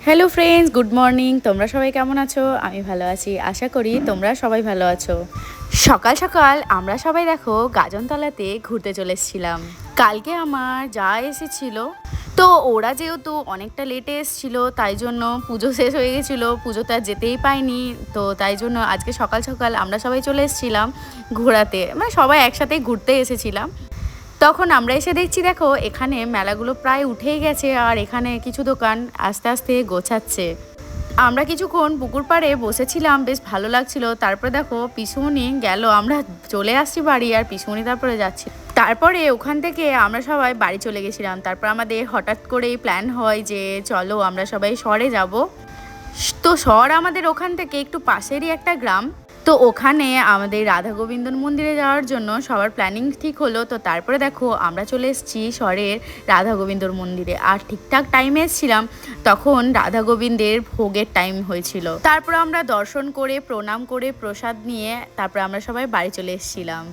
Hello friends, good morning. তোমরা সবাই কেমন আছো? আমি ভালো আছি, আশা করি তোমরা সবাই ভালো আছো। সকাল সকাল আমরা সবাই দেখো গাজনতলাতে ঘুরতে চলে এসেছিলাম। কালকে আমার যা এসেছিল, তো ওরা যেহেতু অনেকটা লেটে এসেছিলো, তাই জন্য পুজো শেষ হয়ে গেছিলো, পুজোতে আর যেতেই পাইনি। তো তাই জন্য আজকে সকাল সকাল আমরা সবাই চলে এসেছিলাম ঘোরাতে, মানে সবাই একসাথে ঘুরতে এসেছিলাম। তখন আমরা এসে দেখছি দেখো এখানে মেলাগুলো প্রায় উঠেই গেছে, আর এখানে কিছু দোকান আস্তে আস্তে গোছাচ্ছে। আমরা কিছুক্ষণ পুকুর পাড়ে বসেছিলাম, বেশ ভালো লাগছিল। তারপরে দেখো পিসুমণি গেল, আমরা চলে আসছি বাড়ি, আর পিসুমণি তারপরে যাচ্ছি। তারপরে ওখান থেকে আমরা সবাই বাড়ি চলে গেছিলাম। তারপর আমাদের হঠাৎ করেই প্ল্যান হয় যে চলো আমরা সবাই শহরে যাব। তো শহর আমাদের ওখান থেকে একটু পাশেরই একটা গ্রাম। তো ওখানে আমাদের রাধা গোবিন্দন মন্দিরে যাওয়ার জন্য সবার প্ল্যানিং ঠিক হলো। তো তারপরে দেখো আমরা চলে এসেছি শহরের রাধা গোবিন্দর মন্দিরে, আর ঠিকঠাক টাইমে এসেছিলাম। তখন রাধা গোবিন্দের ভোগের টাইম হয়েছিল। তারপর আমরা দর্শন করে প্রণাম করে প্রসাদ নিয়ে তারপর আমরা সবাই বাড়ি চলে এসেছিলাম।